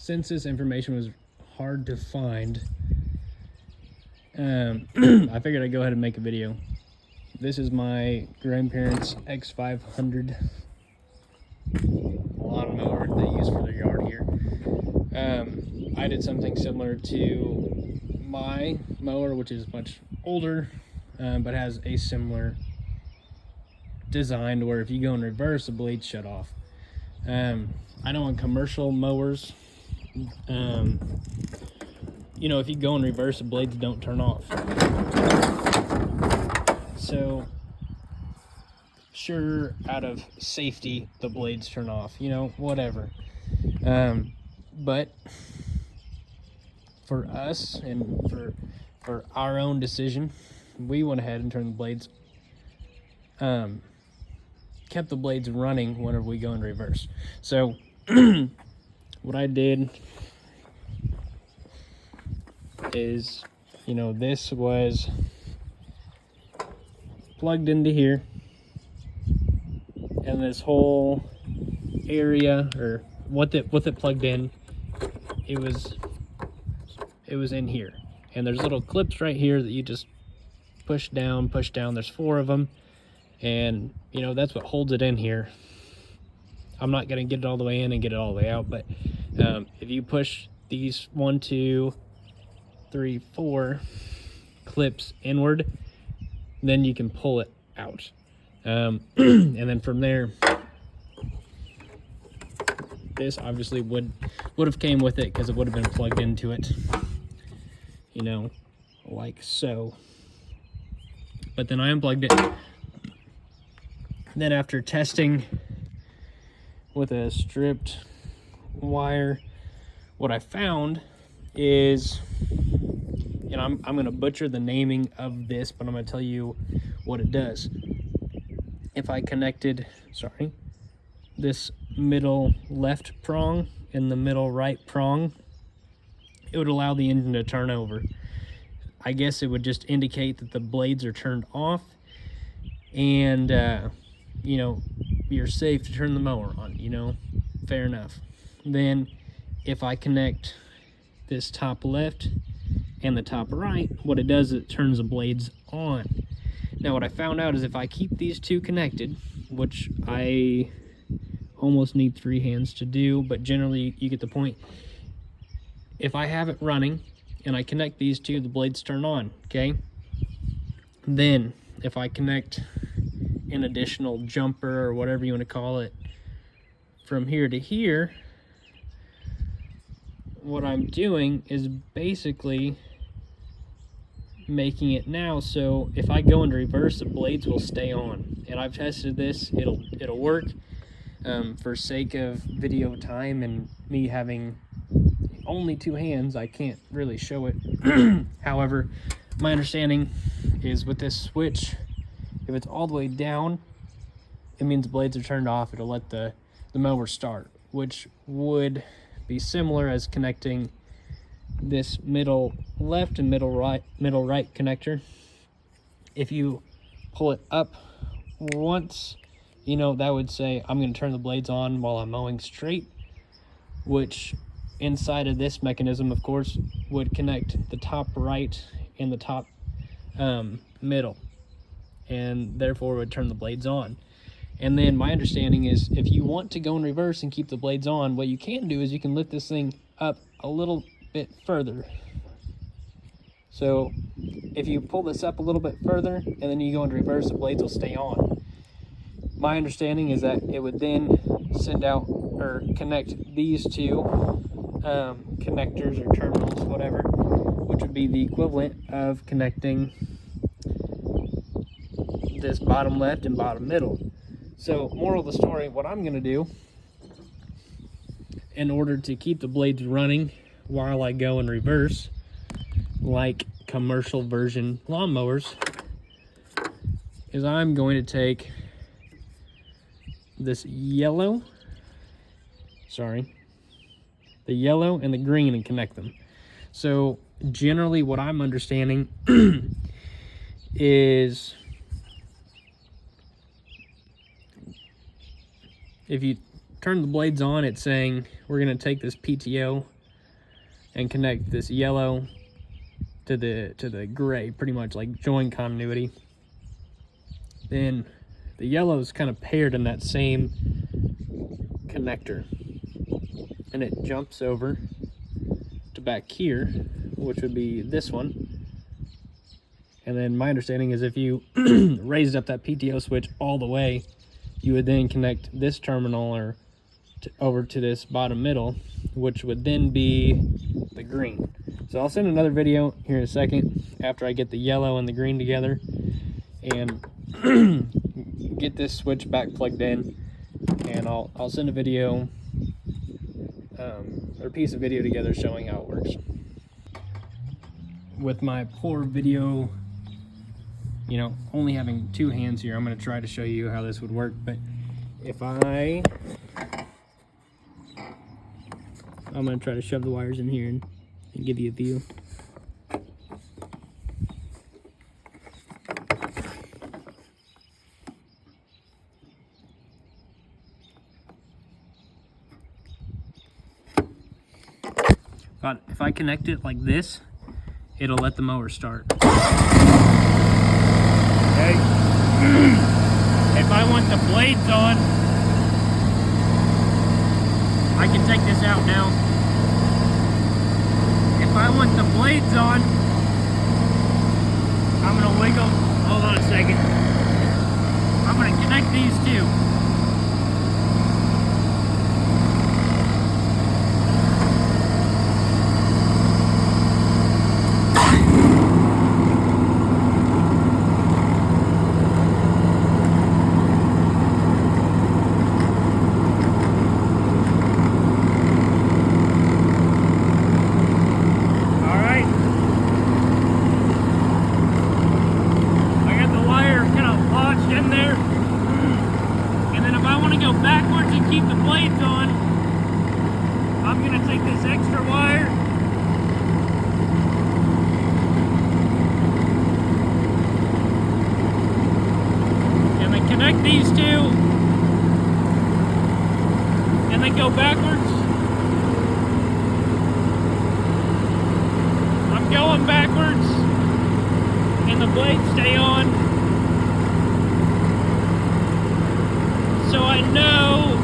since this information was hard to find, I figured I'd go ahead and make a video. This is my grandparents' X500 lawnmower they use for their yard here. I did something similar to my mower, which is much older, but has a similar design where if you go in reverse, the blades shut off. I know on commercial mowers, you know, if you go in reverse, the blades don't turn off. So, sure, out of safety, the blades turn off, you know, whatever. But for us and for our own decision, we went ahead and turned the blades, kept the blades running whenever we go in reverse. So what I did is, you know, this was plugged into here, and this whole area, or what it plugged in, it was in here, and there's little clips right here that you just push down. There's 4 of them, and you know, that's what holds it in here. I'm not going to get it all the way in and get it all the way out, but if you push these 1, 2, 3, 4 clips inward, then you can pull it out, and then from there, this obviously would have came with it, because it would have been plugged into it, you know, like so. But then I unplugged it. Then after testing with a stripped wire, what I found is, and I'm going to butcher the naming of this, but I'm going to tell you what it does. If I connected, this middle left prong and the middle right prong, it would allow the engine to turn over. I guess it would just indicate that the blades are turned off, and you know, you're safe to turn the mower on, you know, fair enough. Then if I connect this top left and the top right, what it does is it turns the blades on. Now what I found out is if I keep these two connected, which I almost need 3 hands to do, but generally you get the point. If I have it running and I connect these two, the blades turn on, okay? Then if I connect an additional jumper, or whatever you want to call it, from here to here, what I'm doing is basically making it now so if I go into reverse, the blades will stay on. And I've tested this, it'll work. For sake of video time and me having only 2 hands, I can't really show it. However, my understanding is with this switch, if it's all the way down, it means the blades are turned off. It'll let the mower start, which would be similar as connecting this middle left and middle right connector. If you pull it up once, you know, that would say I'm going to turn the blades on while I'm mowing straight, which inside of this mechanism, of course, would connect the top right and the top middle, and therefore would turn the blades on. And then my understanding is if you want to go in reverse and keep the blades on, what you can do is you can lift this thing up a little bit further. So if you pull this up a little bit further and then you go into reverse, the blades will stay on. My understanding is that it would then send out or connect these two connectors or terminals, whatever, which would be the equivalent of connecting this bottom left and bottom middle. So, moral of the story, what I'm going to do in order to keep the blades running while I go in reverse, like commercial version lawnmowers, is I'm going to take this yellow, the yellow and the green, and connect them. So generally what I'm understanding is if you turned the blades on, it's saying we're gonna take this PTO and connect this yellow to the gray, pretty much like join continuity. Then the yellow is kind of paired in that same connector, and it jumps over to back here, which would be this one. And then my understanding is if you raised up that PTO switch all the way, you would then connect this terminal or over to this bottom middle, which would then be the green. So I'll send another video here in a second after I get the yellow and the green together and get this switch back plugged in, and I'll send a video or a piece of video together showing how it works. With my poor video, you know, only having two hands here, I'm going to try to show you how this would work. But if I'm going to try to shove the wires in here and give you a view. But if I connect it like this, it'll let the mower start. Okay. If I want the blades on, I can take this out now. If I want the blades on, I'm gonna wiggle. Hold on a second. I'm gonna connect these two. Keep the blades on, I'm going to take this extra wire and then connect these two and then go backwards. I'm going backwards and the blades stay on, so I know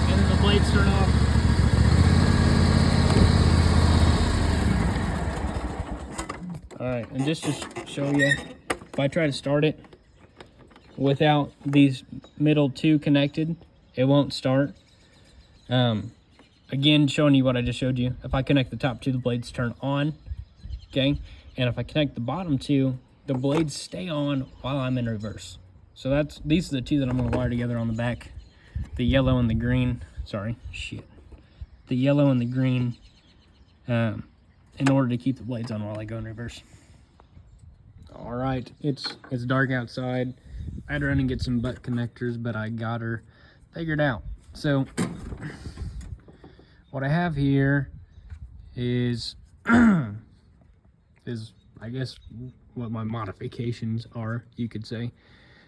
and then the blades turn off. Alright, and just to show you, if I try to start it without these middle two connected, it won't start. Again, showing you what I just showed you. If I connect the top two, the blades turn on, okay? And if I connect the bottom two, the blades stay on while I'm in reverse. So these are the two that I'm gonna wire together on the back. The yellow and the green, sorry, shit. The yellow and the green in order to keep the blades on while I go in reverse. All right, it's dark outside. I had to run and get some butt connectors, but I got her figured out. So, what I have here is I guess what my modifications are, you could say.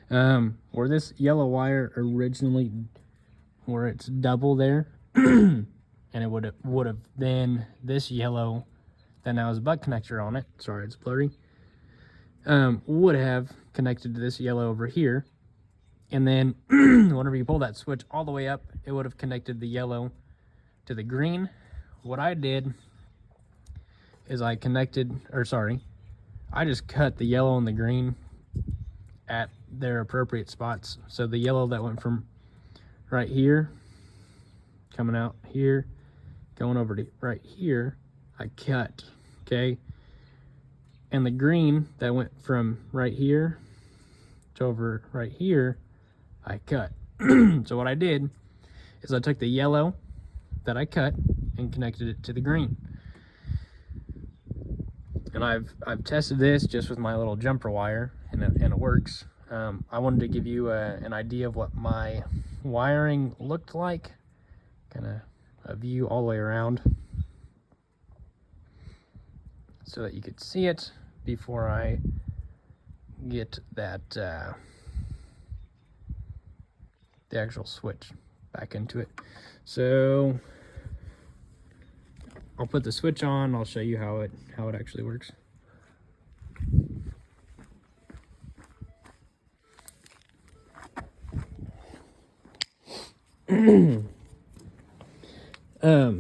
Where this yellow wire originally, where it's double there, and it would have then this yellow that now has a butt connector on it. Sorry, it's blurry. Would have connected to this yellow over here, and then whenever you pull that switch all the way up, it would have connected the yellow to the green. What I did is I just cut the yellow and the green at their appropriate spots. So the yellow that went from right here, coming out here, going over to right here, I cut, okay? And the green that went from right here to over right here, I cut. So what I did is I took the yellow that I cut and connected it to the green. And I've tested this just with my little jumper wire, and it works. I wanted to give you an idea of what my wiring looked like, kind of a view all the way around. so that you could see it before I get that the actual switch back into it. So I'll put the switch on. I'll show you how it actually works.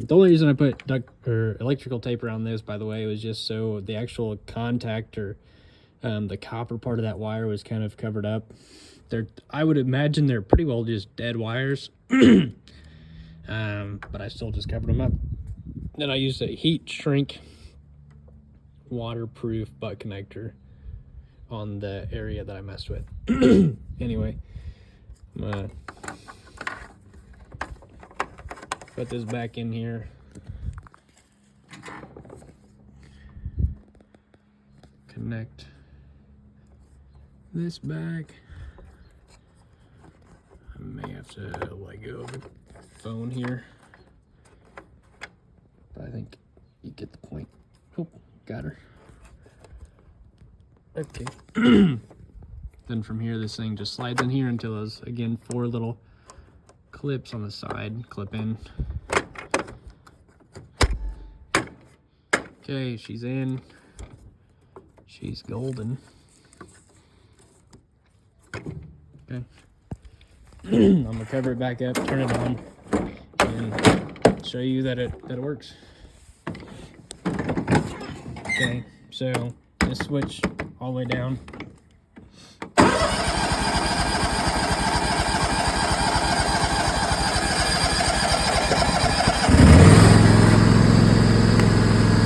The only reason I put electrical tape around this, by the way, was just so the actual contact or the copper part of that wire was kind of covered up. I would imagine they're pretty well just dead wires, but I still just covered them up. Then I used a heat shrink waterproof butt connector on the area that I messed with. Anyway, I'm gonna put this back in here. Connect this back. I may have to let go of the phone here, but I think you get the point. Oh, got her. Okay. Then from here, this thing just slides in here until those, again, 4 little clips on the side clip in. Okay, she's in. She's golden. Okay. I'm gonna cover it back up, turn it on, and show you that it works. Okay, so this switch all the way down.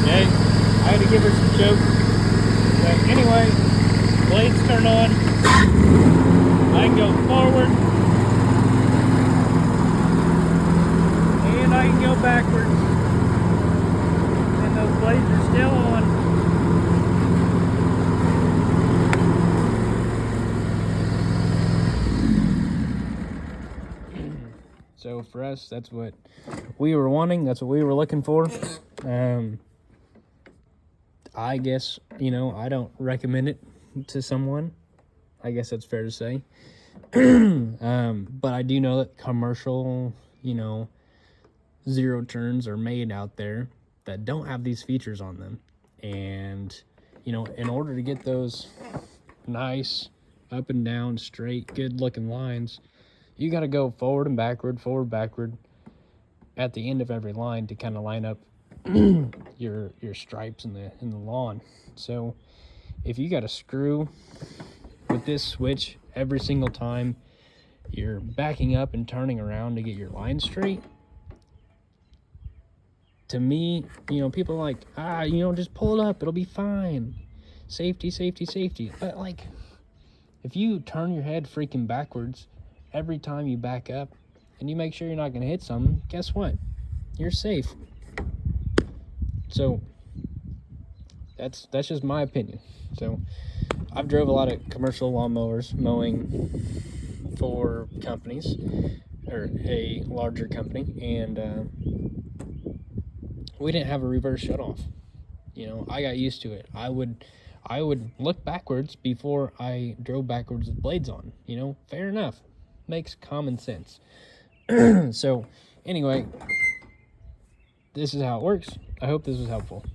Okay, I had to give her some choke. But anyway, blades turn on. I can go forward. And I can go backwards. And those blades are still on. So for us, that's what we were wanting. That's what we were looking for. I guess, you know, I don't recommend it to someone. I guess that's fair to say. But I do know that commercial, you know, zero turns are made out there that don't have these features on them. And, you know, in order to get those nice, up and down, straight, good looking lines, you got to go forward and backward at the end of every line to kind of line up your stripes in the lawn. So if you got a screw with this switch every single time you're backing up and turning around to get your line straight, to me, you know, people are like, you know, just pull it up, it'll be fine, safety. But like, if you turn your head freaking backwards every time you back up and you make sure you're not going to hit something, guess what? You're safe. So that's just my opinion. So I've drove a lot of commercial lawnmowers mowing for companies or a larger company, and we didn't have a reverse shutoff. You know, I got used to it. I would look backwards before I drove backwards with blades on. You know, fair enough. Makes common sense. So anyway, this is how it works. I hope this was helpful.